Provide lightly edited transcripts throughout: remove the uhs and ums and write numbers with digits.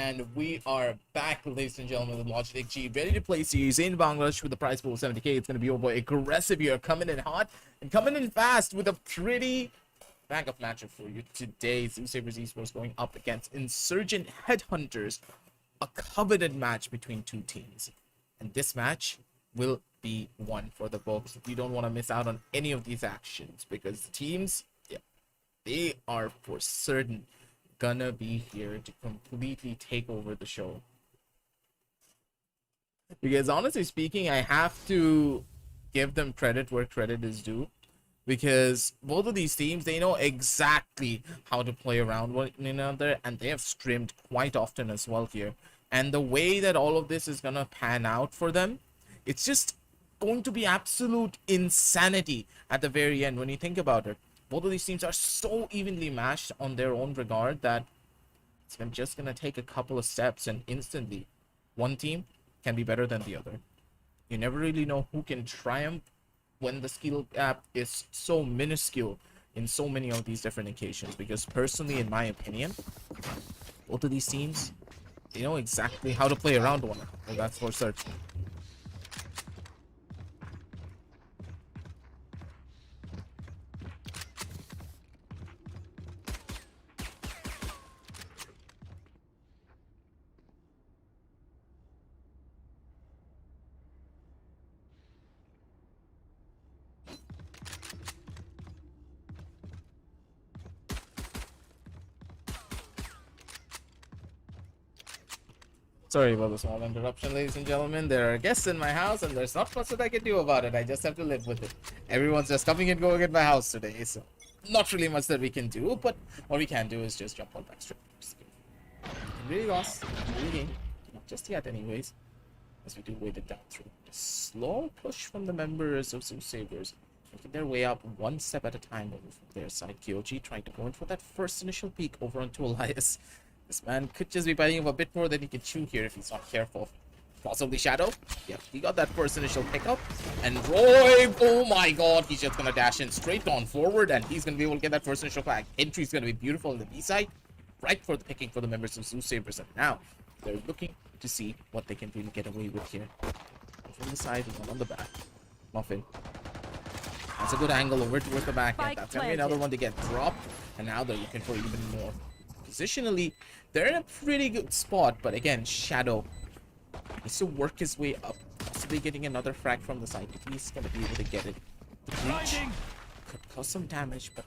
And we are back, ladies and gentlemen, with Logitech G, ready to play series in Bangladesh with the prize pool of 70k. It's going to be over aggressive here, coming in hot and coming in fast with a pretty backup matchup for you today. ZeusaberZ Esports going up against Insurgent HeadHunters, a coveted match between two teams. And this match will be one for the books. You don't want to miss out on any of these actions because teams, they are for certain gonna be here to completely take over the show. Because honestly speaking, I have to give them credit where credit is due, because both of these teams, they know exactly how to play around one another, and they have scrimmed quite often as well here. And the way that all of this is gonna pan out for them, it's just going to be absolute insanity at the very end when you think about it. Both of these teams are so evenly matched on their own regard that it's just going to take a couple of steps and instantly one team can be better than the other. You never really know who can triumph when the skill gap is so minuscule in so many of these different occasions, because personally, in my opinion, both of these teams, they know exactly how to play around one another. That's for certain. Sorry about the small interruption, ladies and gentlemen. There are guests in my house, and there's not much that I can do about it. I just have to live with it. Everyone's just coming and going in my house today, so not really much that we can do. But what we can do is just jump on back straight. Really lost, really game. Not just yet, anyways. As we do wait it down through. A slow push from the members of ZeusaberZ, making their way up one step at a time over from their side. Kyoji trying to go in for that first initial peek over onto Elias. This man could just be biting him a bit more than he can chew here if he's not careful. Possibly Shadow. Yep, he got that first initial pickup. And Roy, oh my god, he's just gonna dash in straight on forward, and he's gonna be able to get that first initial flag. Entry's gonna be beautiful on the B side. Right for the picking for the members of ZeusaberZ. And now they're looking to see what they can really get away with here. From the side, one on the back. Muffin. That's a good angle over towards the back end. That's gonna be another one to get dropped. And now they're looking for even more. Positionally, they're in a pretty good spot, but again, Shadow needs to work his way up, possibly getting another frag from the side. If he's gonna be able to get it, the breach could cause some damage, but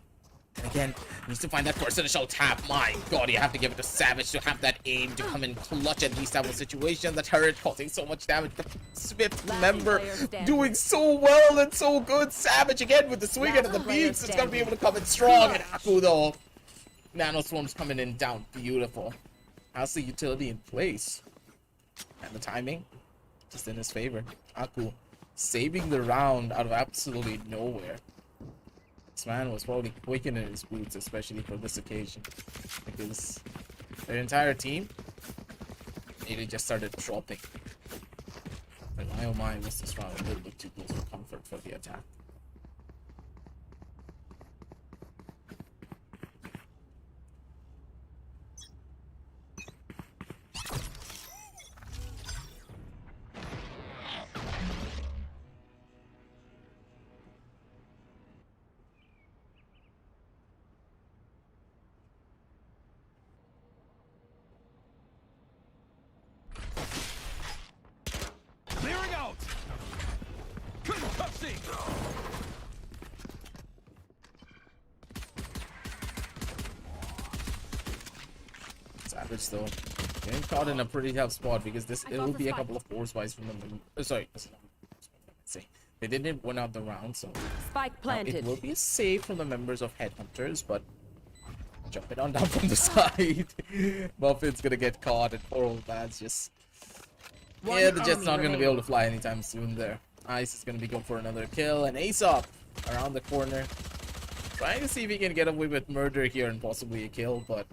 again, needs to find that first initial tap. My god, you have to give it to Savage to have that aim to come in clutch at these type of situations. The turret causing so much damage. The Swift member doing so well and so good. Savage again with the swing and the beats. It's gonna be able to come in strong. And Aku though, Nano Swarm's coming in down. Beautiful. How's the utility in place? And the timing just in his favor. Aku saving the round out of absolutely nowhere. This man was probably quaking in his boots, especially for this occasion, because their entire team nearly just started dropping. But my oh my, was this round a little bit too close for comfort for the attack. Savage though getting caught in a pretty tough spot, because it will be a couple of force buys from them. Sorry, they didn't win out the round, so spike planted. It will be a save from the members of HeadHunters, but jump it on down from the side. Muffin's gonna get caught, and poor old man's just the jet's not gonna be able to fly anytime soon there. Ice is gonna be going for another kill, and Ace up around the corner, trying to see if he can get away with murder here and possibly a kill, but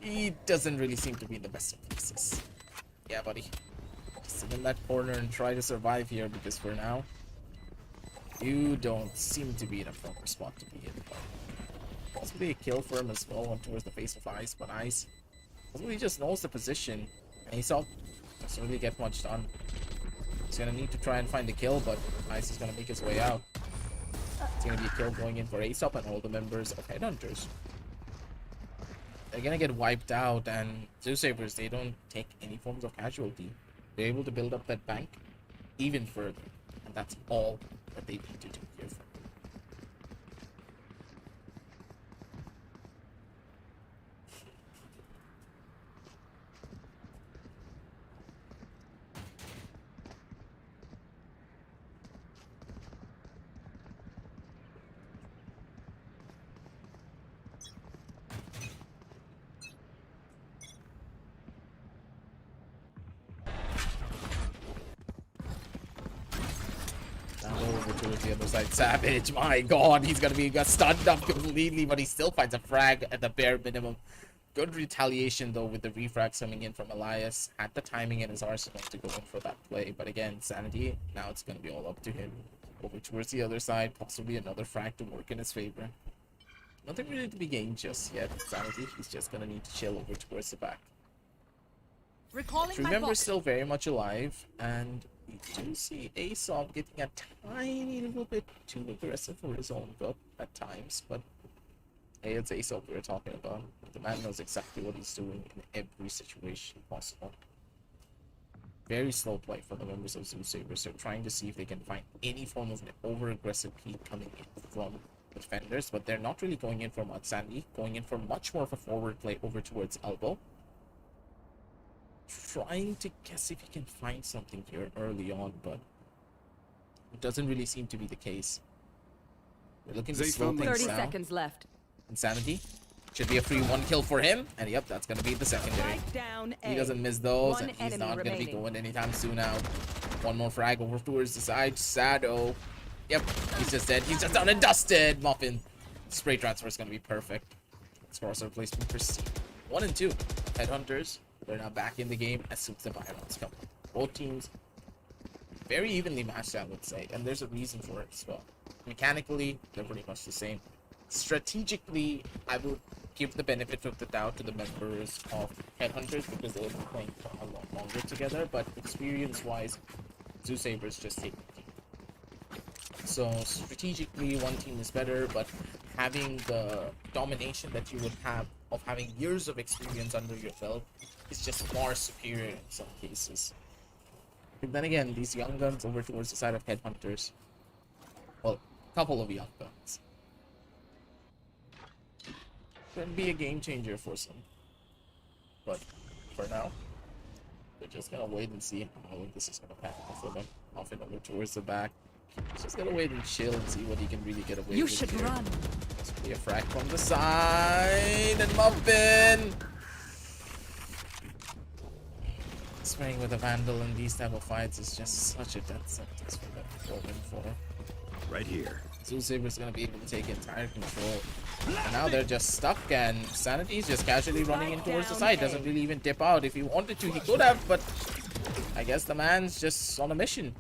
he doesn't really seem to be in the best of places. Yeah, buddy. Just sit in that corner and try to survive here, because for now, you don't seem to be in a proper spot to be in. Possibly a kill for him as well, one towards the face of Ice, but Ice He just knows the position. And he's up. Doesn't really get much done. He's gonna need to try and find the kill, but Ice is gonna make his way out. It's gonna be a kill going in for Aesop and all the members of Headhunters. They're gonna get wiped out, and ZeusaberZ, they don't take any forms of casualty. They're able to build up that bank even further, and that's all that they need to do here. Over towards the other side. Savage, my god, he's gonna be got stunned up completely, but he still finds a frag at the bare minimum. Good retaliation though with the refrags coming in from Elias. Had the timing in his arsenal to go in for that play, but again, Sanity, now it's gonna be all up to him. Over towards the other side, possibly another frag to work in his favor. Nothing really to be gained just yet. Sanity, he's just gonna need to chill over towards the back. Remember's still very much alive, and we do see Aesop getting a tiny little bit too aggressive for his own good at times, but hey, it's Aesop we're talking about. The man knows exactly what he's doing in every situation possible. Very slow play for the members of ZeusaberZ. They're trying to see if they can find any form of an over-aggressive peak coming in from the defenders, but they're not really going in for much. Sandy going in for much more of a forward play over towards elbow. Trying to guess if he can find something here early on, but it doesn't really seem to be the case. We're looking to slow things down. 30 seconds left. Insanity should be a free one kill for him, and yep, that's gonna be the secondary. He doesn't miss those, and he's not gonna be going anytime soon now. One more frag over towards the side. Sado, yep, he's just dead. He's just done and dusted. Muffin spray transfer is gonna be perfect. Scores replacement pristine. 1 and 2 Headhunters. They're now back in the game as soon as the Valorants come. Both teams very evenly matched, I would say, and there's a reason for it as well. Mechanically, they're pretty much the same. Strategically, I would give the benefit of the doubt to the members of Headhunters because they've been playing for a lot longer together, but experience-wise, ZeusaberZ just take the team. So strategically, one team is better, but having the domination that you would have of having years of experience under your belt is just far superior in some cases. But then again, these young guns over towards the side of Headhunters, well, a couple of young guns, could be a game changer for some. But for now, we're just gonna wait and see how this is gonna pan out for them. Often over towards the back. Just gonna wait and chill and see what he can really get away with. You should run. This will be a frag from the side, and Muffin spraying with a Vandal in these type of fights is just such a death sentence for them to go in for. Right here. ZeusaberZ gonna be able to take entire control. And now they're just stuck, and Sanity's just casually running in towards the side. Doesn't really even dip out. If he wanted to, he could have, but I guess the man's just on a mission.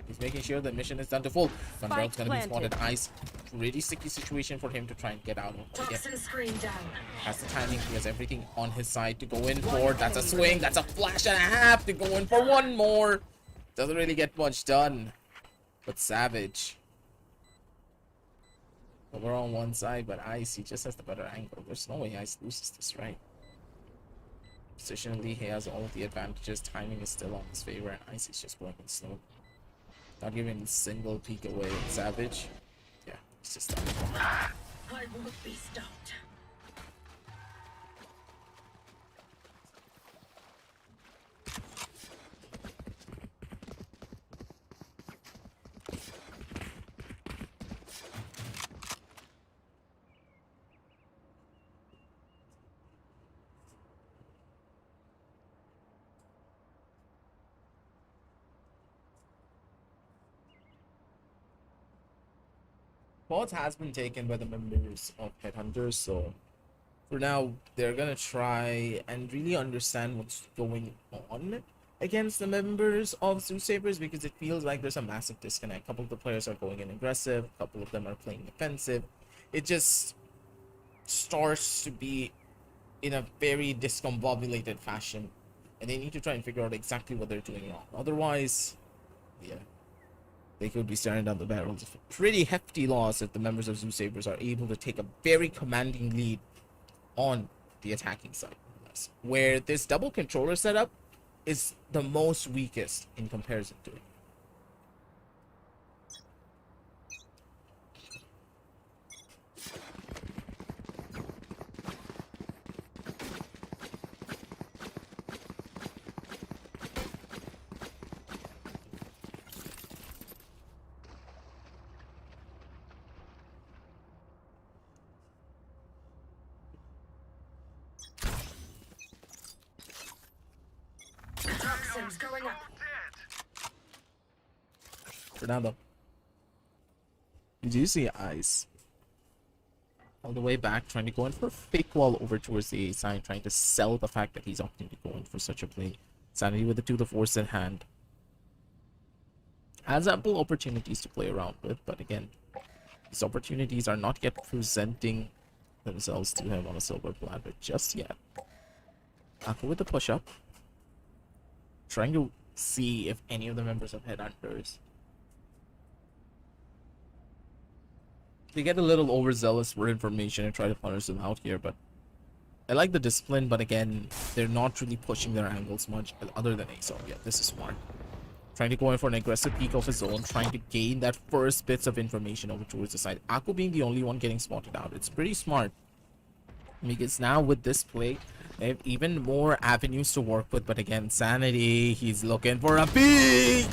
He's making sure the mission is done to full. Gunbarrel's gonna be spotted. Ice. Really sticky situation for him to try and get out of. Yeah. Has the timing. He has everything on his side to go in for. That's a swing. That's a flash and a half to go in for one more. Doesn't really get much done. But Savage. We're on one side, but Ice, he just has the better angle. There's no way Ice loses this, right? Positionally, he has all of the advantages. Timing is still on his favor, and Ice is just going slow. Not giving a single peek away. Savage, yeah, it's just done. I won't be stopped. Pause has been taken by the members of Headhunters, so for now they're gonna try and really understand what's going on against the members of ZeusaberZ, because it feels like there's a massive disconnect. A couple of the players are going in aggressive, a couple of them are playing defensive. It just starts to be in a very discombobulated fashion, and they need to try and figure out exactly what they're doing wrong. Otherwise, yeah, they could be staring down the barrels of a pretty hefty loss if the members of ZeusaberZ are able to take a very commanding lead on the attacking side, where this double controller setup is the most weakest in comparison to it. Toxins going up. Fernando, you do see Ice all the way back trying to go in for a fake wall over towards the A side, trying to sell the fact that he's opting to go in for such a play. Sanity with the 2 to 4 in hand has ample opportunities to play around with, but again, these opportunities are not yet presenting themselves to him on a silver platter just yet. Aku with the push up, trying to see if any of the members of HeadHunters, they get a little overzealous for information and try to punish them out here. But I like the discipline, but again, they're not really pushing their angles much other than Aesop. Yeah, this is smart. Trying to go in for an aggressive peek of his own, trying to gain that first bits of information over towards the side. Aku being the only one getting spotted out. It's pretty smart, because now with this play, they have even more avenues to work with. But again, Sanity, he's looking for a big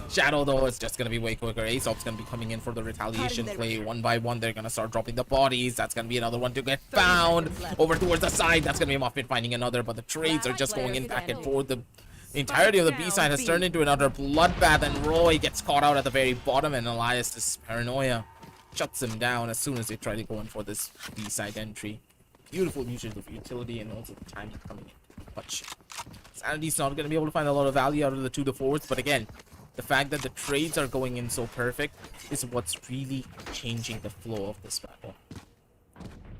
Shadow, though. It's just going to be way quicker. Aesop's going to be coming in for the retaliation play. One by one, they're going to start dropping the bodies. That's going to be another one to get found. Over towards the side, that's going to be Muffin finding another. But the trades are just going in back and forth. The entirety of the B side has turned into another bloodbath, and Roy gets caught out at the very bottom, and Elias' paranoia shuts him down as soon as they try to go in for this B side entry. Beautiful usage of utility and also the timing coming in. But Sanity's not going to be able to find a lot of value out of the 2 to 4s, but again, the fact that the trades are going in so perfect is what's really changing the flow of this battle.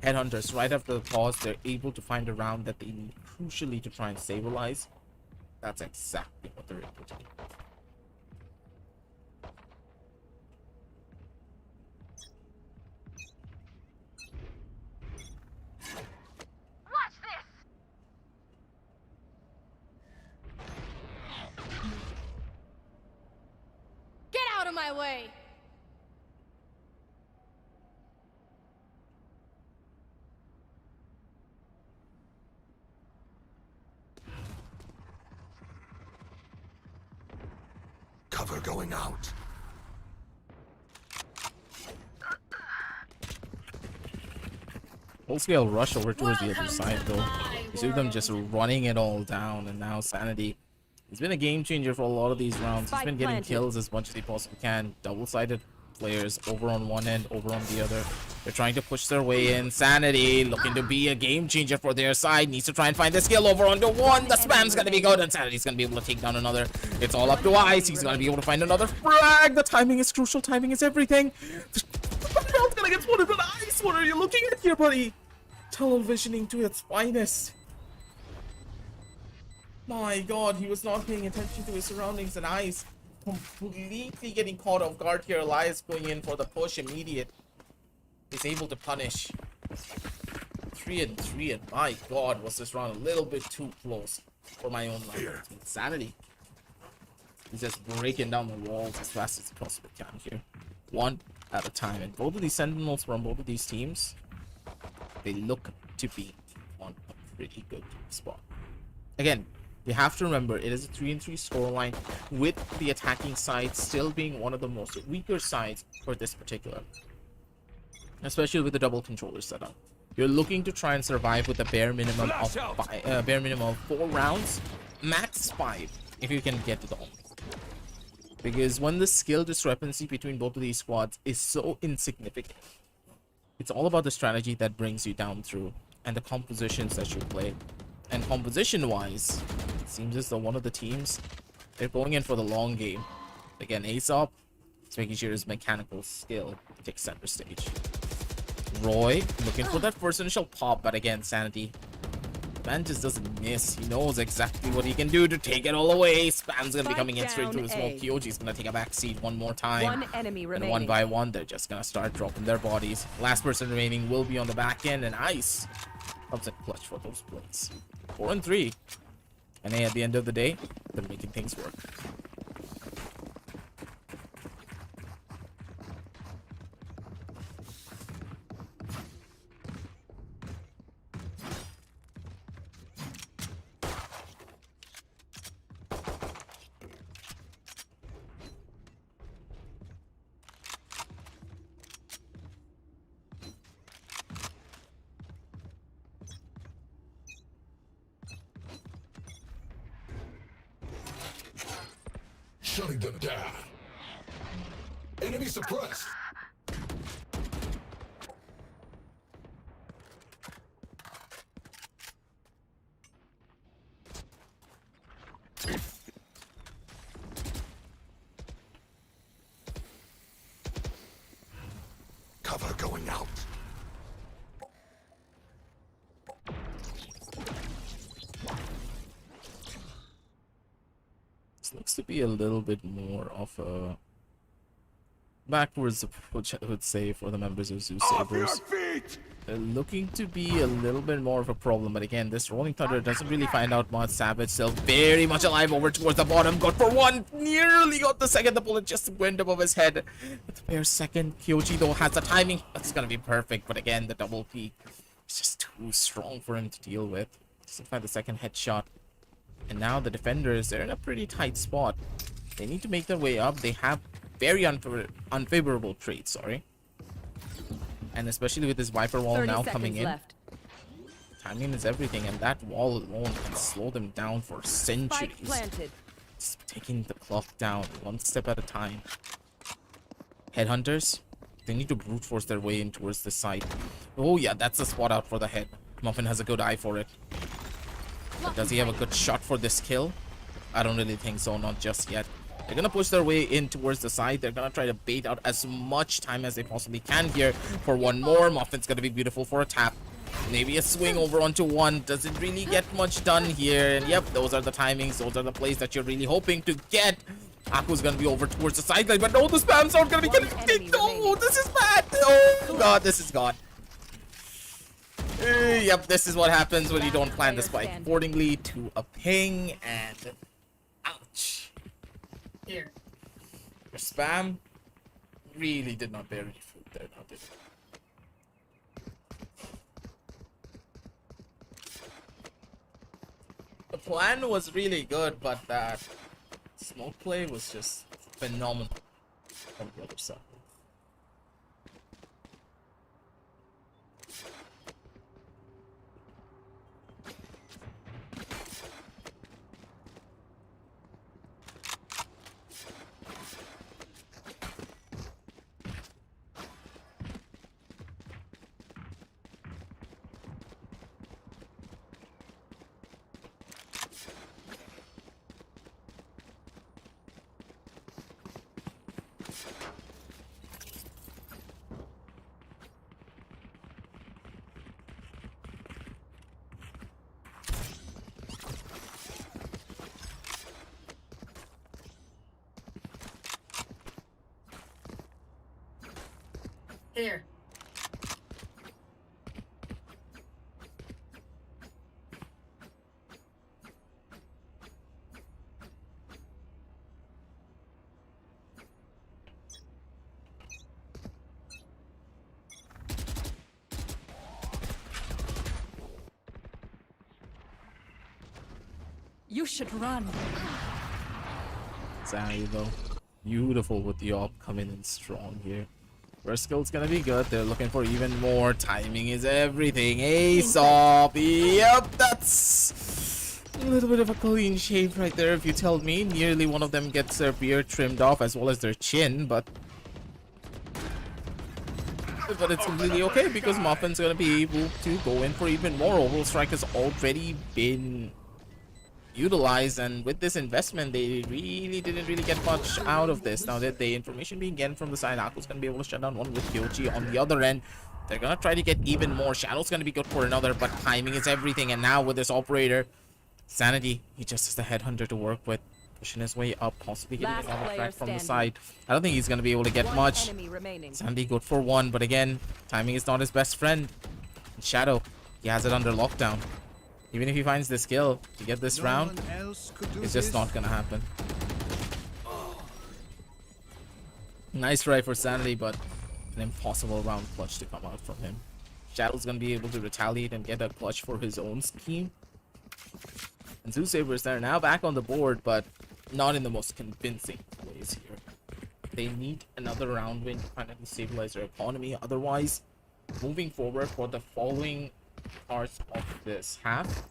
HeadHunters, right after the pause, they're able to find a round that they need crucially to try and stabilize. That's exactly what they're able to do. Out of my way! Cover going out. Full scale rush over towards the other side, though. You see them just running it all down, and now Sanity, he's been a game changer for a lot of these rounds. He's been getting kills as much as he possibly can. Double-sided players over on one end, over on the other. They're trying to push their way in. Sanity looking to be a game changer for their side. Needs to try and find the skill over onto one. The spam's gonna be good, and Sanity's gonna be able to take down another. It's all up to Ice. He's gonna be able to find another frag. The timing is crucial. Timing is everything. The gonna get spotted, but Ice, what are you looking at here, buddy? Televisioning to its finest. My god, he was not paying attention to his surroundings, and Ice completely getting caught off guard here. Elias going in for the push immediate. He's able to punish. 3 and 3, and my god, was this round a little bit too close for my own life. Sanity. He's just breaking down the walls as fast as he possibly can here. One at a time. And both of these Sentinels from both of these teams, they look to be on a pretty good spot. Again, you have to remember, it is a 3 and 3 scoreline, with the attacking side still being one of the most weaker sides for this particular. Especially with the double controller setup. You're looking to try and survive with a bare minimum of 4 rounds, max 5, if you can get it all. Because when the skill discrepancy between both of these squads is so insignificant, it's all about the strategy that brings you down through, and the compositions that you play. And composition-wise, it seems as though one of the teams, they're going in for the long game. Again, Aesop is making sure his mechanical skill takes center stage. Roy looking for that first initial pop, but again, Sanity Man just doesn't miss. He knows exactly what he can do to take it all away. Spam's gonna be coming in straight to the smoke. Kyoji's gonna take a back seat one more time. One enemy And remaining. one by one, they're just gonna start dropping their bodies. Last person remaining will be on the back end, and Ice comes in clutch for those plays. 4 and 3. And hey, at the end of the day, they're making things work. Shutting them down. Enemy suppressed. Cover going out. This looks to be a little bit more of a backwards approach, I would say, for the members of Off your ZeusaberZ. feet! They're looking to be a little bit more of a problem, but again, this Rolling Thunder doesn't really find out much. Savage still very much alive over towards the bottom. Got for one, nearly got the second. The bullet just went above his head. With the pair second, Kyoji though has the timing. That's gonna be perfect, but again, the double peak is just too strong for him to deal with. Doesn't find the second headshot. And now the defenders, they're in a pretty tight spot. They need to make their way up. They have very unfavorable trades, sorry. And especially with this Viper wall 30 now seconds coming in. left. Timing is everything, and that wall alone can slow them down for Spike centuries. planted. Just taking the clock down one step at a time. Headhunters, they need to brute force their way in towards the side. Oh yeah, that's the spot out for the head. Muffin has a good eye for it. But does he have a good shot for this kill? I don't really think so, not just yet. They're gonna push their way in towards the side. They're gonna try to bait out as much time as they possibly can here for one more. Muffin's gonna be beautiful for a tap. Maybe a swing over onto one. Doesn't really get much done here. And yep, those are the timings. Those are the plays that you're really hoping to get. Aku's gonna be over towards the sideline, but no, the spam's not gonna be One getting enemy picked. Oh, remaining. this is bad. Oh god, this is gone. Yep, this is what happens when you don't plan the spike accordingly to a ping, and ouch. Here. Your spam really did not bear any fruit there, now did it? The plan was really good, but that smoke play was just phenomenal from the other side. Here. You should run. Zai though, beautiful with the op coming in strong here. First skill's gonna be good. They're looking for even more. Timing is everything. Ace op. Yep, that's a little bit of a clean shave right there, if you tell me. Nearly one of them gets their beard trimmed off as well as their chin, but it's completely okay because Muffin's gonna be able to go in for even more. Overall strike has already been utilize, and with this investment they really didn't get much out of this. Now that the information being getting from the side, Aku's gonna be able to shut down one with Kyochi. On the other end, they're gonna try to get even more. Shadow's gonna be good for another, but timing is everything. And now with this operator, Sanity, he just has the headhunter to work with, pushing his way up, possibly getting another crack from the side. I don't think he's gonna be able to get much. Sanity good for one, but again, timing is not his best friend. Shadow, he has it under lockdown. Even if he finds this kill to get this round, it's just not gonna happen. Nice try for Sanity, but an impossible round clutch to come out from him. Shadow's gonna be able to retaliate and get a clutch for his own scheme. And ZeusaberZ, they're now back on the board, but not in the most convincing ways here. They need another round win to finally stabilize their economy. Otherwise, moving forward for the following parts of this half,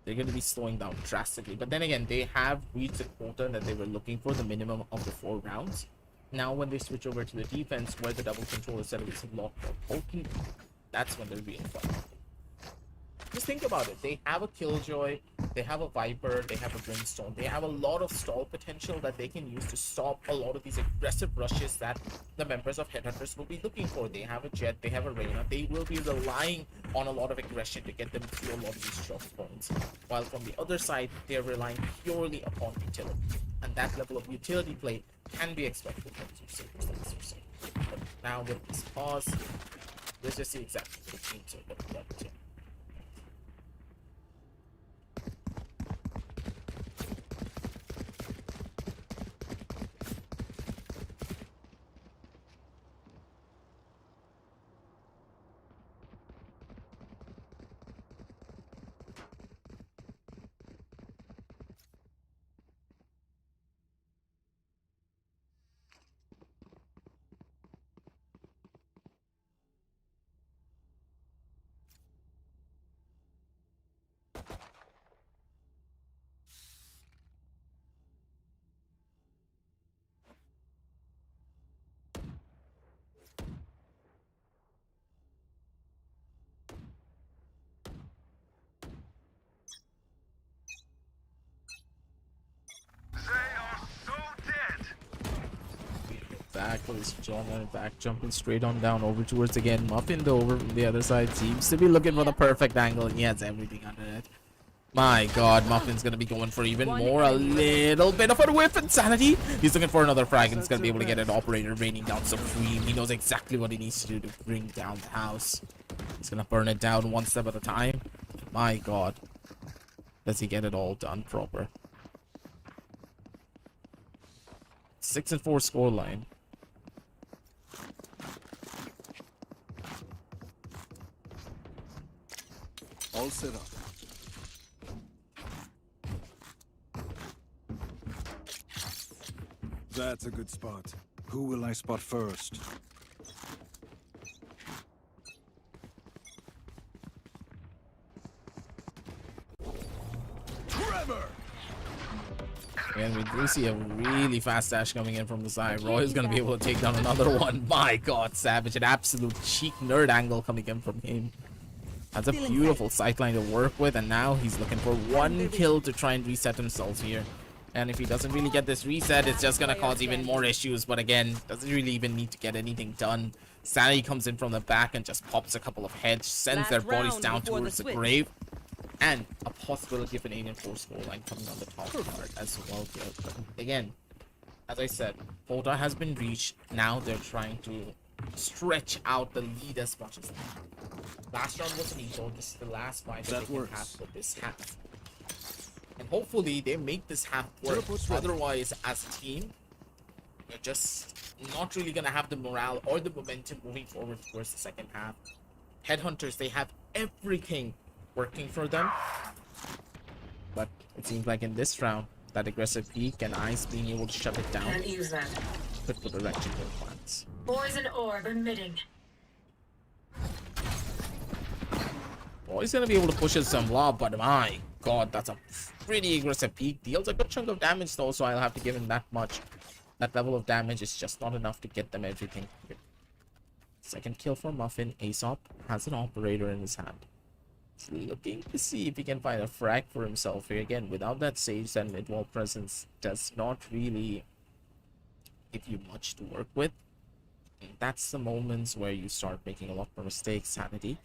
they're going to be slowing down drastically. But then again, they have reached the quota that they were looking for, the minimum of the 4 rounds. Now when they switch over to the defense, where the double control is set up a lot more potent, that's when they're being fun. Just think about it. They have a Killjoy, they have a Viper, they have a Brimstone. They have a lot of stall potential that they can use to stop a lot of these aggressive rushes that the members of HeadHunters will be looking for. They have a Jet, they have a Reyna. They will be relying on a lot of aggression to get them through a lot of these choke points. While from the other side, they're relying purely upon utility. And that level of utility play can be expected from ZeusaberZ. But now with this pause, let's just see exactly what the teams are looking at here. Back, ladies and gentlemen, back jumping straight on down over towards again. Muffin though over from the other side seems to be looking for the perfect angle, and he has everything under it. My god, Muffin's gonna be going for even more. A little bit of a whiff insanity. He's looking for another frag, and he's gonna be able to get an operator raining down supreme. He knows exactly what he needs to do to bring down the house. He's gonna burn it down one step at a time. My god, does he get it all done proper? 6-4 scoreline. All set up. That's a good spot. Who will I spot first? Trevor! And we do see a really fast dash coming in from the side. Roy is going to be able to take down another one. My god, Savage. An absolute cheek nerd angle coming in from him. That's a beautiful sightline to work with, and now he's looking for one kill to try and reset himself here. And if he doesn't really get this reset, it's just gonna cause even more issues. But again, doesn't really even need to get anything done. Sanity comes in from the back and just pops a couple of heads, sends their bodies down towards the grave. And a possibility of an 8-4 scoreline coming on the top card as well here. But again, as I said, quota has been reached. Now they're trying to stretch out the lead as much as they can. Last round was an equal. This is the last fight that they can have for this half. And hopefully they make this half work. Otherwise, as a team, they're just not really going to have the morale or the momentum moving forward towards the second half. HeadHunters, they have everything working for them. But it seems like in this round, that aggressive peak and Ice being able to shut it down Can't use that. could put a wrench in their plans. Poison orb emitting. Oh, he's going to be able to push in some lob, but my god, that's a pretty aggressive peak. Deals a good chunk of damage though, so I'll have to give him that much. That level of damage is just not enough to get them everything here. Second kill for Muffin. Aesop has an operator in his hand. He's looking to see if he can find a frag for himself here. Again, without that Sage, that mid-wall presence does not really give you much to work with. And that's the moments where you start making a lot more mistakes. Sanity.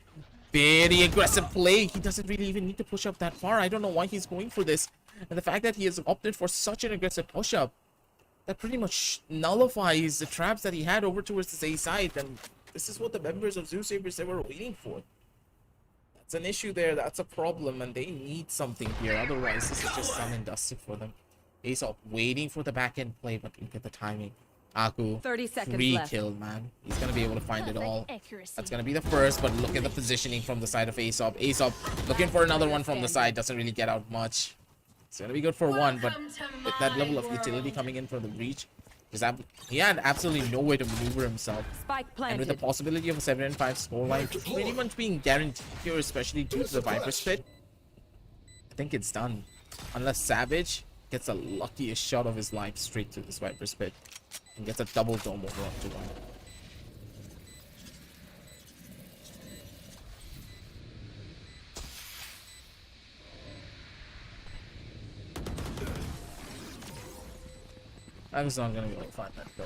Very aggressive play. He doesn't really even need to push up that far. I don't know why he's going for this. And the fact that he has opted for such an aggressive push-up, that pretty much nullifies the traps that he had over towards the A side. And this is what the members of ZeusaberZ they were waiting for. That's an issue there. That's a problem. And they need something here. Otherwise, this is just done and dusted for them. Aesop waiting for the back-end play, but look at the timing. Aku, 30 seconds free left. kill, man. He's gonna be able to find it all. Accuracy. That's gonna be the first, but look at the positioning from the side of Aesop. Aesop looking for another one from the side, doesn't really get out much. It's gonna be good for one, but with that level of utility coming in from the breach, he had absolutely no way to maneuver himself. Spike And with the planted. possibility of a 7-5 scoreline pretty much being guaranteed here, especially due to the Viper split, I think it's done. Unless Savage gets the luckiest shot of his life straight to this Viper split and gets a double dome over up to one. I was not gonna be able to find that kill.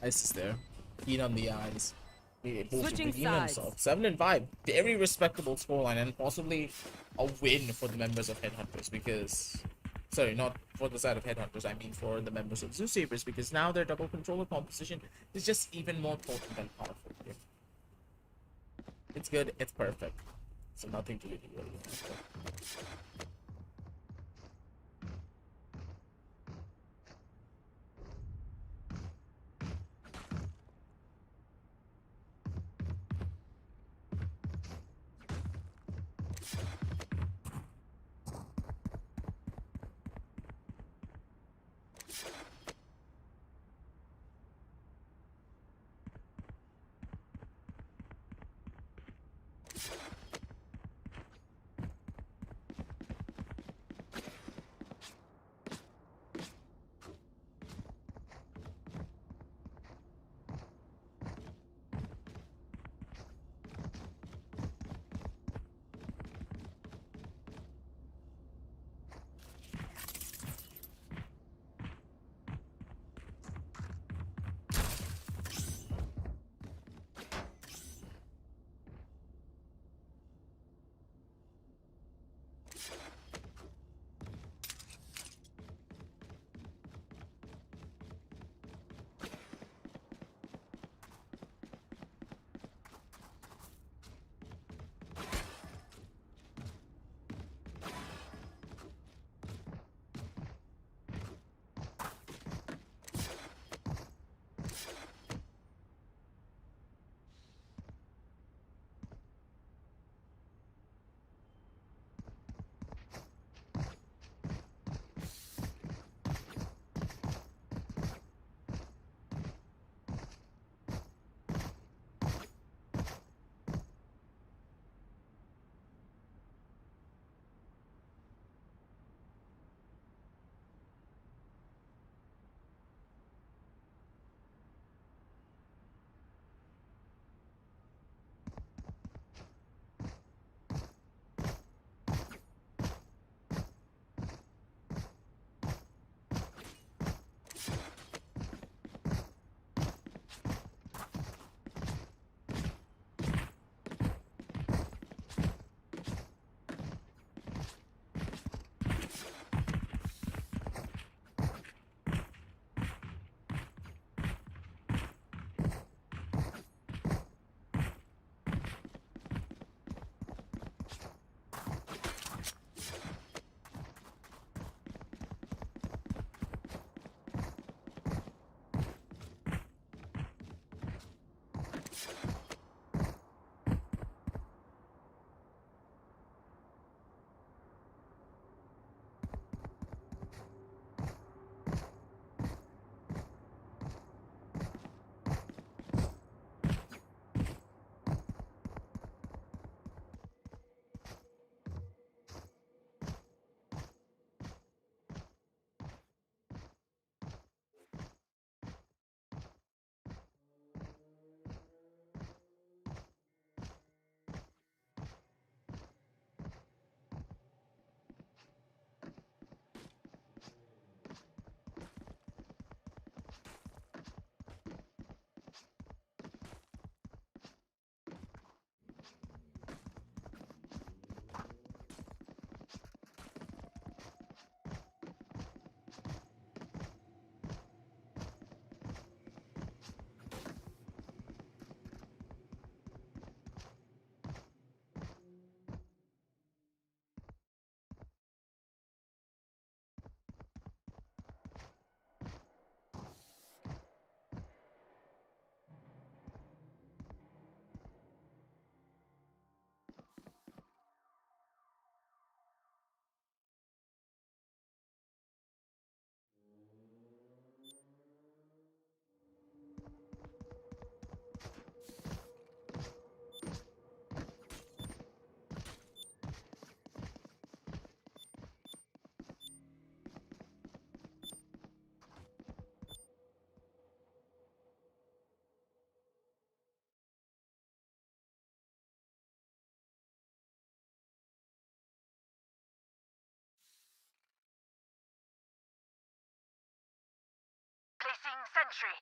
Ice is there. Heat on the eyes. Switching Redeem sides. himself. 7-5. Very respectable scoreline and possibly a win for the members of HeadHunters because... Sorry, not for the side of HeadHunters, I mean for the members of ZeusaberZ because now their double controller composition is just even more potent and powerful here. It's good, it's perfect. So nothing to really worry about. Placing sentry.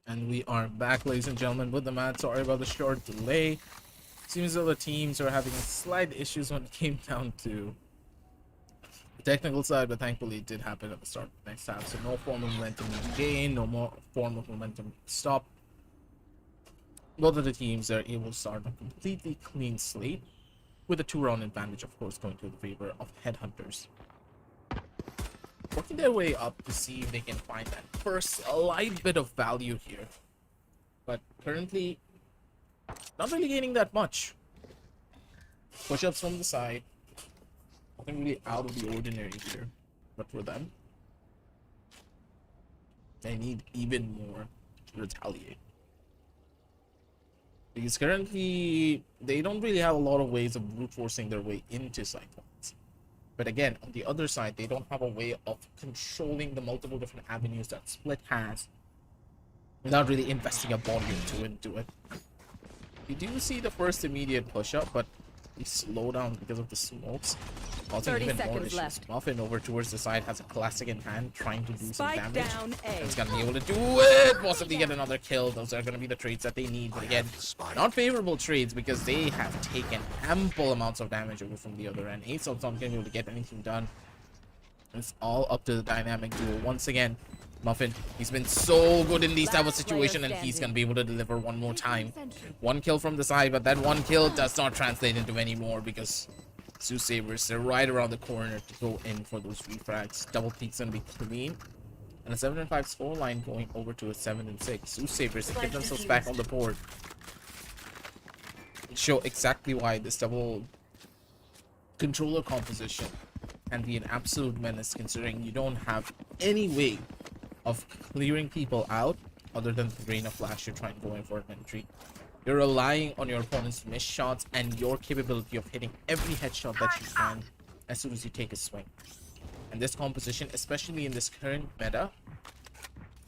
And we are back, ladies and gentlemen, with the match. Sorry about the short delay. Seems though the teams are having slight issues when it came down to the technical side, but thankfully it did happen at the start of the next half. So no form of momentum gain, no more form of momentum stop. both of the teams are able to start a completely clean slate, with a 2-round advantage, of course, going to the favor of Headhunters. Working their way up to see if they can find that first slight bit of value here. But currently, not really gaining that much. Push-ups from the side. Nothing really out of the ordinary here. But for them, they need even more to retaliate. Because currently, they don't really have a lot of ways of brute forcing their way into Cyclones. But again, on the other side, they don't have a way of controlling the multiple different avenues that Split has without really investing a body into it. You do see the first immediate push-up, but they slow down because of the smokes. Causing even more issues. Left. Muffin over towards the side has a classic in hand, trying to do some damage. It's gonna be able to do it! Possibly get another kill. Those are gonna be the trades that they need. But again, not favorable trades because they have taken ample amounts of damage over from the other end. Aesop's not gonna be able to get anything done. It's all up to the dynamic duo. Once again, Muffin, he's been so good in these type of situations, and he's gonna be able to deliver one more time. One kill from the side, but that one kill does not translate into any more because ZeusaberZ, they're right around the corner to go in for those refrags. Double peak's gonna be clean. And a 7-5 scoreline going over to a 7-6. ZeusaberZ, they get themselves back on the board. Show exactly why this double controller composition can be an absolute menace, considering you don't have any way of clearing people out other than the Rain of Flash you're trying to go in for an entry. You're relying on your opponent's missed shots and your capability of hitting every headshot that you can as soon as you take a swing. And this composition, especially in this current meta,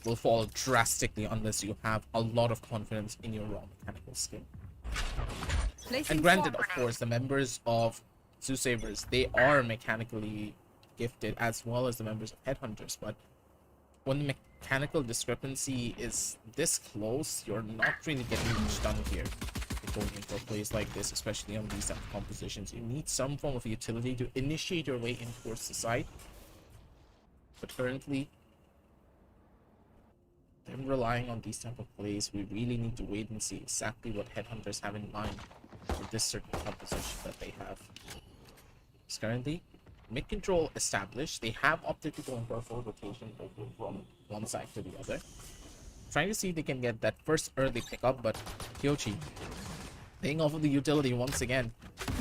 will fall drastically unless you have a lot of confidence in your raw mechanical skill. And granted, of course, the members of ZeusaberZ, they are mechanically gifted as well as the members of Headhunters, but when the mechanical discrepancy is this close, you're not really getting much done here. Going in for plays like this, especially on these type of compositions, you need some form of utility to initiate your way in towards the side. But currently, them relying on these type of plays, we really need to wait and see exactly what Headhunters have in mind for this certain composition that they have. Because currently, mid control established. They have opted to go in for a full rotation from one side to the other, trying to see if they can get that first early pickup. But Kyochi, paying off of the utility once again,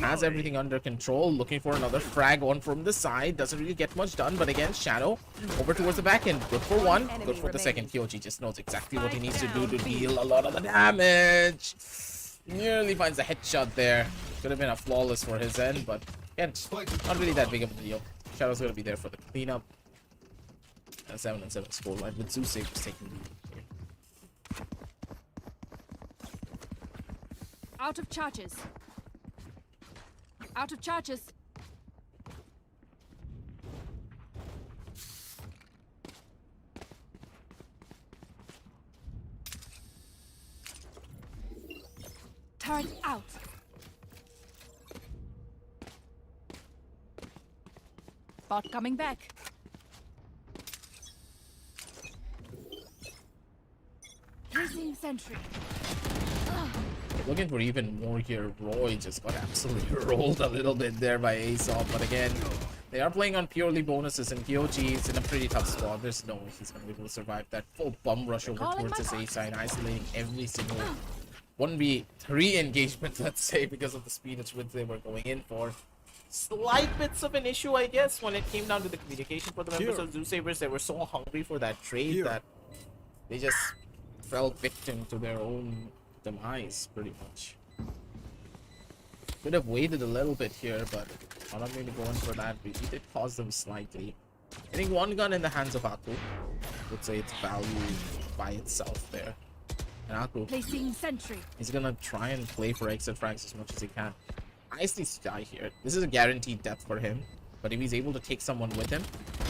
has everything under control, looking for another frag one from the side. Doesn't really get much done, but again, Shadow over towards the back end. Good for one, good for the second. Kyochi just knows exactly what he needs to do to deal a lot of the damage. Nearly finds a headshot there. Could have been a flawless for his end, but again, not really that big of a deal. Shadow's gonna be there for the cleanup. And 7-7 scoreline with ZeusaberZ taking the lead here. Out of charges. Out of charges. Turret out. Bot coming back. Placing sentry. Looking for even more here. Roy just got absolutely rolled a little bit there by Aesop, but again, they are playing on purely bonuses, and Kyochi is in a pretty tough spot. There's no way he's gonna be able to survive that full bum rush over towards his A side, isolating every single 1v3 engagement, let's say, because of the speed at which they were going in for. Slight bits of an issue, I guess, when it came down to the communication for the members of ZeusaberZ. They were so hungry for that trade that they just fell victim to their own demise, pretty much. Could have waited a little bit here, but I'm not going to go in for that. We did pause them slightly. Getting one gun in the hands of Aku, would say it's value by itself there. And Aku, Placing sentry. he's gonna try and play for exit frags as much as he can. Nicely die here. This is a guaranteed death for him, but if he's able to take someone with him,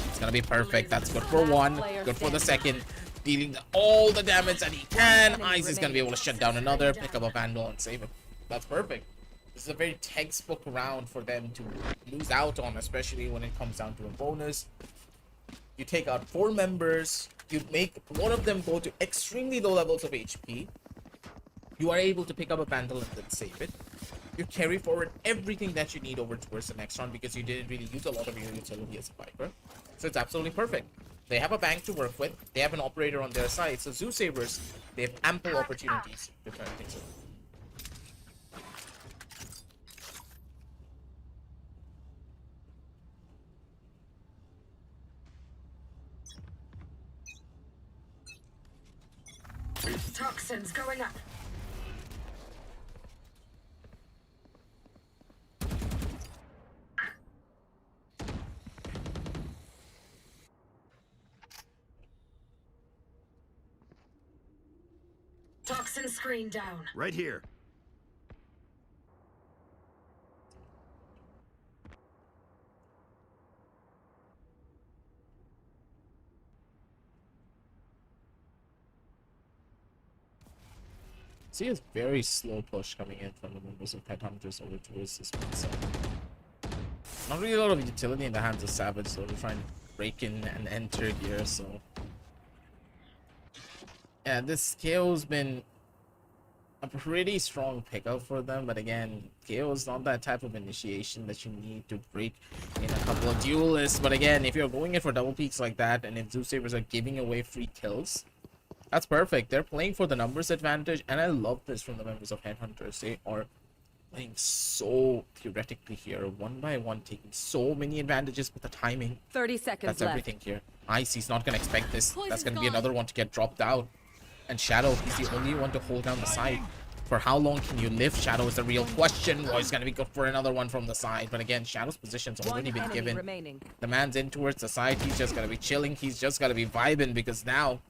it's gonna be perfect. That's good for one, good for the second. Dealing all the damage that he can. Ice is gonna be able to shut down another, pick up a Vandal, and save him. That's perfect. This is a very textbook round for them to lose out on, especially when it comes down to a bonus. You take out 4 members, you make one of them go to extremely low levels of HP, You are able to pick up a Vandal and then save it. You carry forward everything that you need over towards the next round because you didn't really use a lot of your utility as a Viper. So it's absolutely perfect. They have a bank to work with. They have an operator on their side. So ZeusaberZ, they have ample opportunities to turn things around. Toxins going up. Toxin screen down. Right here. See a very slow push coming in from the members of HeadHunters over towards this one. So not really a lot of utility in the hands of Savage, so they're trying to break in and enter here. So yeah, this KO's been a pretty strong pickup for them, but again, KO is not that type of initiation that you need to break in a couple of duelists. But again, if you're going in for double peaks like that, and if ZeusaberZ are giving away free kills, that's perfect. They're playing for the numbers advantage, and I love this from the members of HeadHunters. They are playing so theoretically here, one by one, taking so many advantages with the timing. 30 seconds That's left. everything here. Icy's not gonna expect this. That's Poison's gonna be gone. another one to get dropped out. And Shadow, he's the only one to hold down the side. For how long can you live? Shadow is the real question. Oh, he's gonna be good for another one from the side. But again, Shadow's position's already been given. Remaining. The man's in towards the side. He's just gonna be chilling. He's just gonna be vibing because now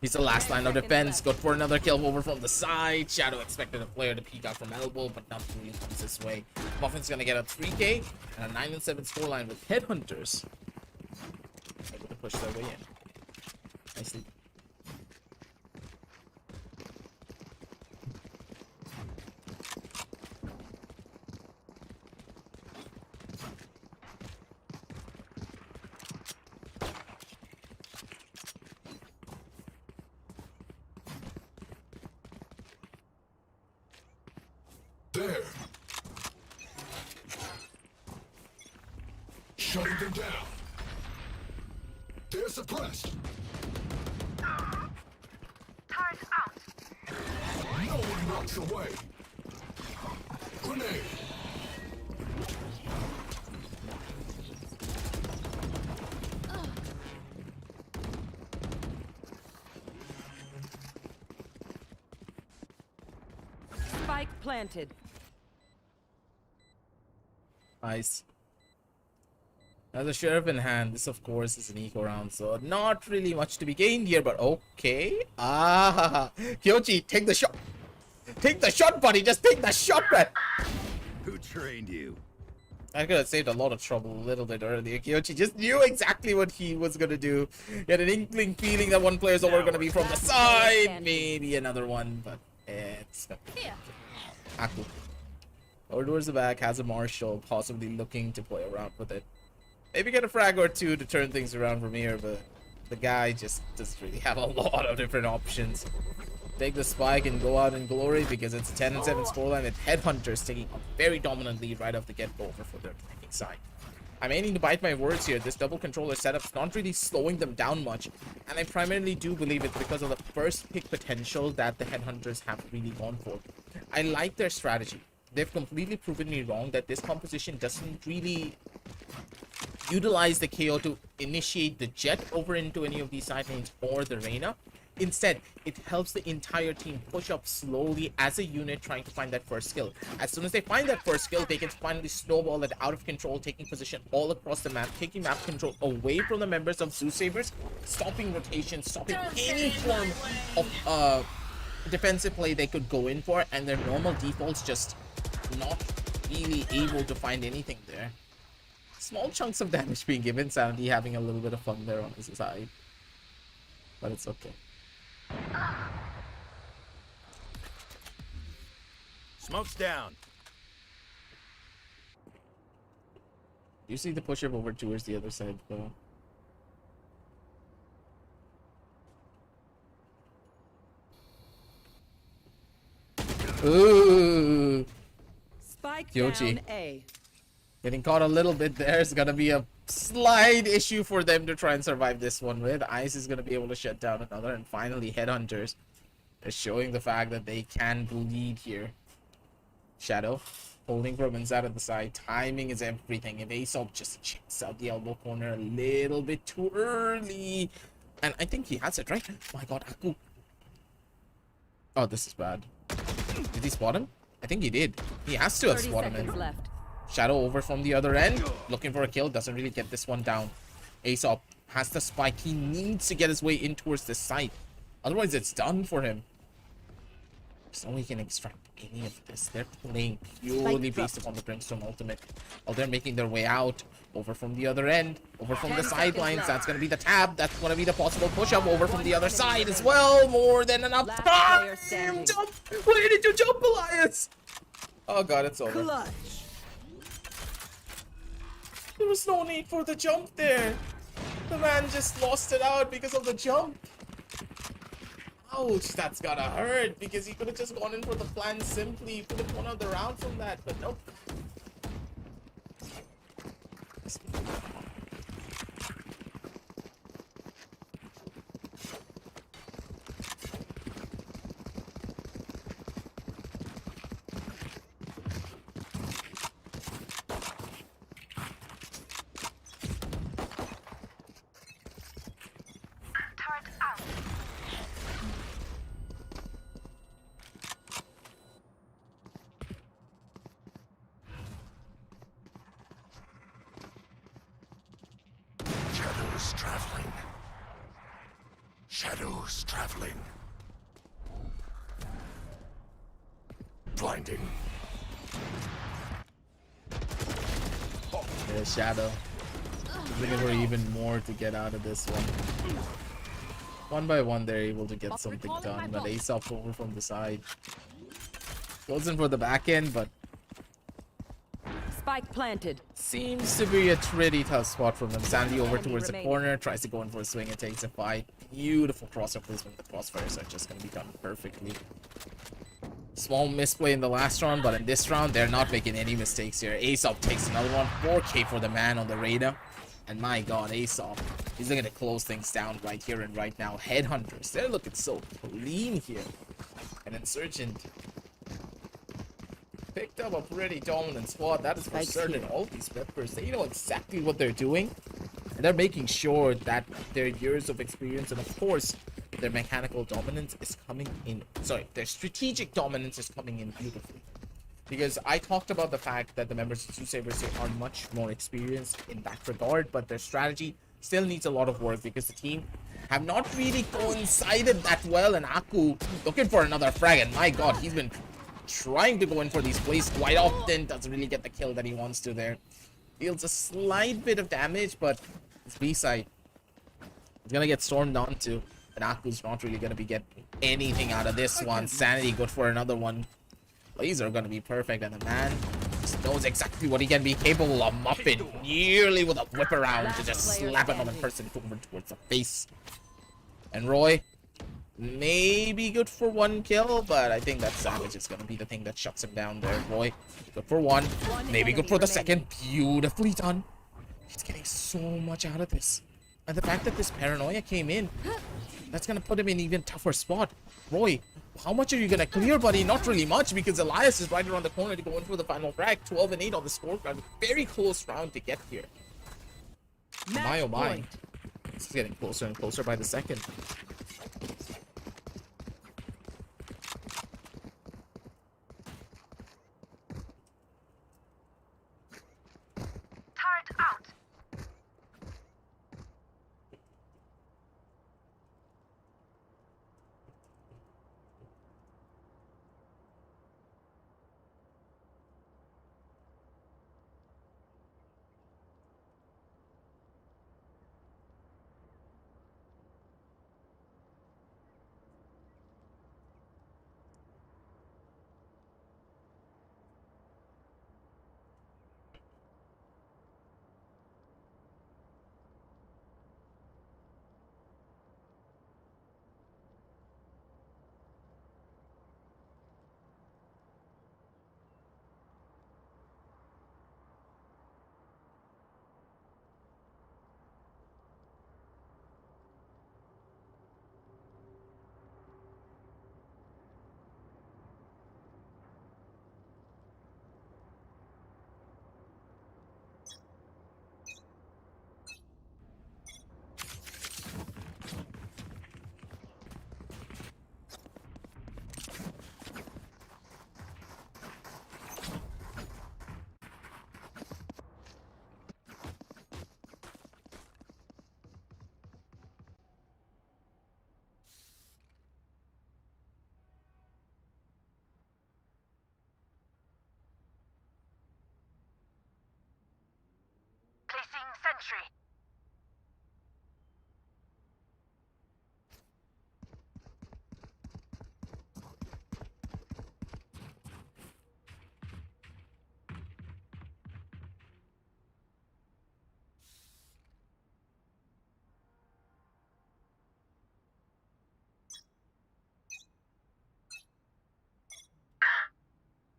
he's the last line of defense. Good for another kill over from the side. Shadow expected a player to peek out from elbow, but nothing really comes his way. Muffin's gonna get a 3K and a 9-7 scoreline with HeadHunters able to push their way in. Nicely. There. Shutting them down. They're suppressed. No one walks away. Grenade. Spike planted. Nice. As a sheriff in hand, this of course is an eco round, so not really much to be gained here, but okay. Ah, Kyochi, take the shot. Take the shot, buddy. Just take the shot, man. Who trained you? I could have saved a lot of trouble a little bit earlier. Kyochi just knew exactly what he was gonna do. He had an inkling feeling that one player's over gonna be from the side, maybe another one, but it's Aku. Over towards the back, has a Marshall, possibly looking to play around with it. Maybe get a frag or two to turn things around from here, but the guy just doesn't really have a lot of different options. Take the spike and go out in glory because it's a 10-7 scoreline with HeadHunters taking a very dominant lead right off the get-go over for their attacking side. I'm aiming to bite my words here. This double controller setup's not really slowing them down much, and I primarily do believe it's because of the first pick potential that the HeadHunters have really gone for. I like their strategy. They've completely proven me wrong that this composition doesn't really utilize the KO to initiate the Jet over into any of these side lanes or the Reyna. Instead, it helps the entire team push up slowly as a unit trying to find that first skill. As soon as they find that first skill, they can finally snowball it out of control, taking position all across the map, taking map control away from the members of ZeusaberZ, stopping rotation, stopping any form of defensive play they could go in for, and their normal defaults just not really able to find anything there. Small chunks of damage being given, Sanity having a little bit of fun there on his side. But it's okay. Smoke's down. You see the push up over towards the other side, though. Ooh. Spike Kyochi. down A. Getting caught a little bit there is gonna be a slight issue for them to try and survive this one with. Ice is gonna be able to shut down another, and finally Headhunters is showing the fact that they can lead here. Shadow holding from inside of the side. Timing is everything. If Aesop just checks out the elbow corner a little bit too early, and I think he has it right. My God, Aku. Oh, this is bad. Did he spot him? I think he did. He has to have 30 spotted him seconds in. left. Shadow over from the other end, looking for a kill, doesn't really get this one down. Aesop has the spike. He needs to get his way in towards the site. Otherwise, it's done for him. There's no way he can extract any of this. They're playing purely based upon the Brimstone ultimate. While they're making their way out, over from the other end, over from the sidelines. That's going to be the tab. That's going to be the possible push-up over from the other side as well. More than enough time. Jump! Why did you jump, Elias? Oh, God, it's over. Clutch. There was no need for the jump there. The man just lost it out because of the jump. Ouch, that's gotta hurt because he could have just gone in for the plan simply. He could have won out the round from that, but nope. Shadows traveling. Shadows traveling. Blinding. There's Shadow. Looking for even more to get out of this one. One by one, they're able to get something done, but Aesop over from the side. Goes in for the back end, but Spike planted. seems to be a pretty tough spot from him. Sandy over towards the corner, tries to go in for a swing and takes a fight. Beautiful crossover placement. The crossfires are just going to be done perfectly. Small misplay in the last round, but in this round, they're not making any mistakes here. Aesop takes another one. 4K for the man on the radar. And my God, Aesop, he's looking to close things down right here and right now. Headhunters, they're looking so clean here. And Insurgent picked up a pretty dominant squad. That is for certain. All these members, they know exactly what they're doing. And they're making sure that their years of experience and, of course, their mechanical dominance is coming in. Sorry, their strategic dominance is coming in beautifully. Because I talked about the fact that the members of ZeusaberZ are much more experienced in that regard, but their strategy still needs a lot of work because the team have not really coincided that well. And Aku looking for another frag, and my God, he's been trying to go in for these plays quite often. Doesn't really get the kill that he wants to there. Deals a slight bit of damage, but it's B-side. He's gonna get stormed onto, and Aku's not really gonna be getting anything out of this one. Sanity good for another one. Plays are gonna be perfect, and the man just knows exactly what he can be capable of. Muffin nearly with a whip around to just slap another person over towards the face. And Roy, maybe good for one kill, but I think that Savage is gonna be the thing that shuts him down there. Roy, good for one, maybe good for the second. Beautifully done. He's getting so much out of this. And the fact that this paranoia came in, that's gonna put him in an even tougher spot. Roy, how much are you gonna clear, buddy? Not really much, because Elias is right around the corner to go in for the final frag. 12 and 8 on the scorecard. Very close round to get here. My oh my. It's getting closer and closer by the second.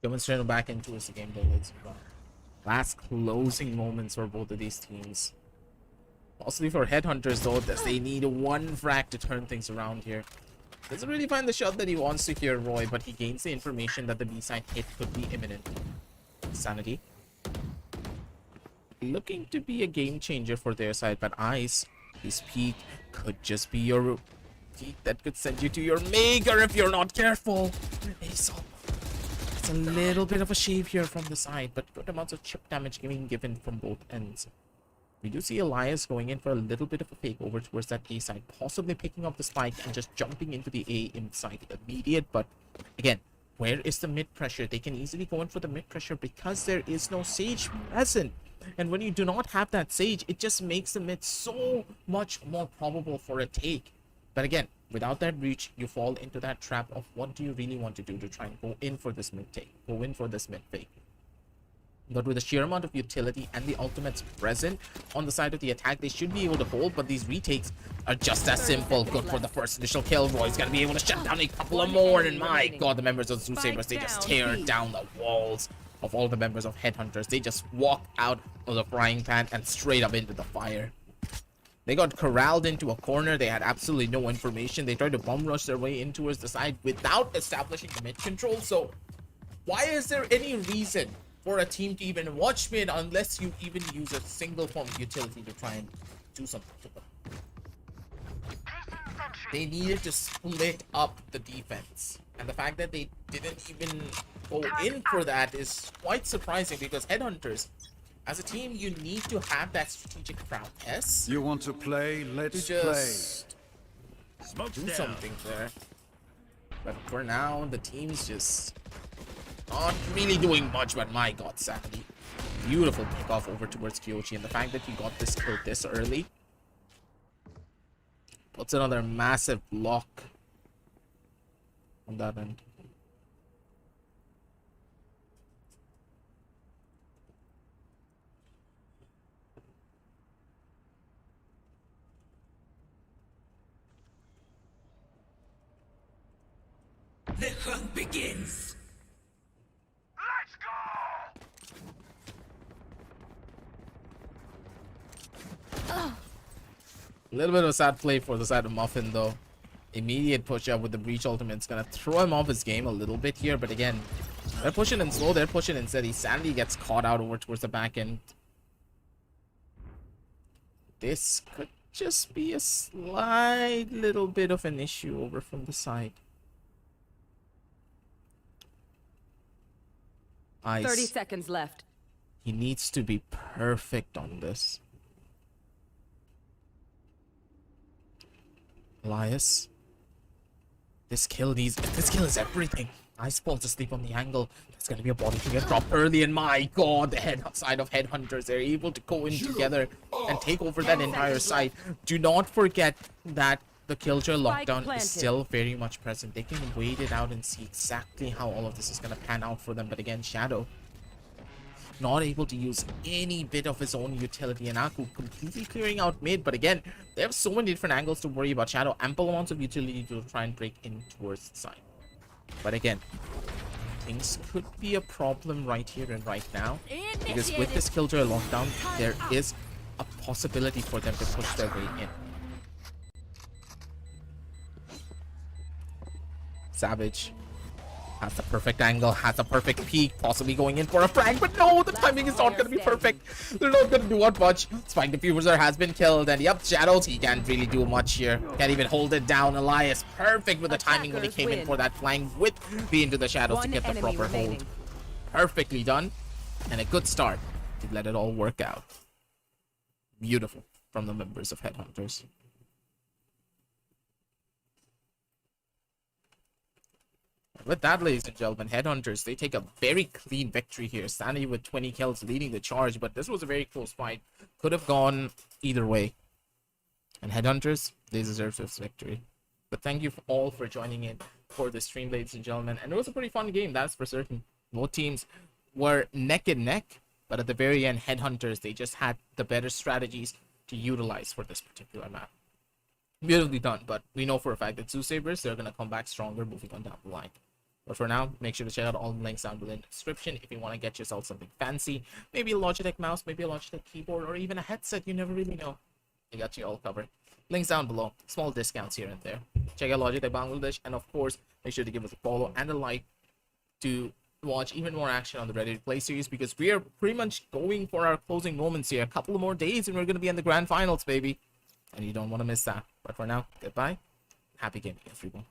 Demonstrating back into the game though. Let's go. Last closing moments for both of these teams. Mostly for Headhunters though, that they need one frag to turn things around here. Doesn't really find the shot that he wants to hear, Roy, but he gains the information that the B-side hit could be imminent. Sanity. Looking to be a game changer for their side, but Ice, his peak could just be your peak that could send you to your maker if you're not careful. Aesop. It's a little bit of a shave here from the side, but good amounts of chip damage being given from both ends. We do see Elias going in for a little bit of a fake over towards that A side, possibly picking up the spike and just jumping into the A inside immediate. But again, where is the mid pressure? They can easily go in for the mid pressure because there is no Sage present. And when you do not have that Sage, it just makes the mid so much more probable for a take. But again, without that breach, you fall into that trap of what do you really want to do to try and go in for this mid take, go in for this mid fake. But with the sheer amount of utility and the ultimates present on the side of the attack, they should be able to hold, but these retakes are just as simple. Good for the first initial kill. Roy's gonna be able to shut down a couple of more, and my god, the members of ZeusaberZ, they just tear down the walls of all the members of Headhunters. They just walk out of the frying pan and straight up into the fire. They got corralled into a corner. They had absolutely no information. They tried to bum rush their way in towards the side without establishing the mid control. So why is there any reason for a team to even watch mid unless you even use a single form of utility to try and do something to them? They needed to split up the defense, and the fact that they didn't even go in for that is quite surprising, because Headhunters, as a team, you need to have that strategic prowess. You want to play? Let's to just do something there. But for now, the team's just not really doing much. But my god, Sanity. Beautiful pickoff over towards Kyochi, and the fact that you got this kill this early puts another massive block on that end. The hunt begins. Let's go! A little bit of a sad play for the side of Muffin though. Immediate push up with the breach ultimate's gonna throw him off his game a little bit here, but again, they're pushing in slow, they're pushing in steady. Sandy gets caught out over towards the back end. This could just be a slight little bit of an issue over from the side. Ice. 30 seconds left. He needs to be perfect on this. Elias. This kill is everything. Ice falls asleep on the angle. There's gonna be a body to get dropped early, and my god, the head side of Headhunters, they're able to go in together and take over that entire side. Do not forget that the Killjoy lockdown is still very much present. They can wait it out and see exactly how all of this is going to pan out for them. But again, Shadow not able to use any bit of his own utility, and Aku completely clearing out mid. But again, they have so many different angles to worry about. Shadow, ample amounts of utility to try and break in towards the side. But again, things could be a problem right here and right now, because with this Killjoy lockdown, there is a possibility for them to push their way in. Savage has the perfect angle, has the perfect peak, possibly going in for a frag, but no, the timing is not going to be perfect. They're not going to do what much. Spike Diffuser has been killed, and yep, Shadows, he can't really do much here. Can't even hold it down. Elias, perfect with the timing when he came in for that flying with the Into the Shadows to get the proper hold. Perfectly done, and a good start to let it all work out. Beautiful from the members of Headhunters. With that, ladies and gentlemen, Headhunters, they take a very clean victory here. Sandy with 20 kills leading the charge, but this was a very close fight. Could have gone either way. And Headhunters, they deserve this victory. But thank you all for joining in for the stream, ladies and gentlemen. And it was a pretty fun game, that's for certain. Both teams were neck and neck, but at the very end, Headhunters, they just had the better strategies to utilize for this particular map. Beautifully done, but we know for a fact that ZeusaberZ, they're going to come back stronger moving on down the line. But for now, make sure to check out all the links down below in the description if you want to get yourself something fancy. Maybe a Logitech mouse, maybe a Logitech keyboard, or even a headset. You never really know. I got you all covered. Links down below. Small discounts here and there. Check out Logitech Bangladesh. And of course, make sure to give us a follow and a like to watch even more action on the Ready to Play series, because we are pretty much going for our closing moments here. A couple of more days and we're going to be in the grand finals, baby. And you don't want to miss that. But for now, goodbye. Happy gaming, everyone.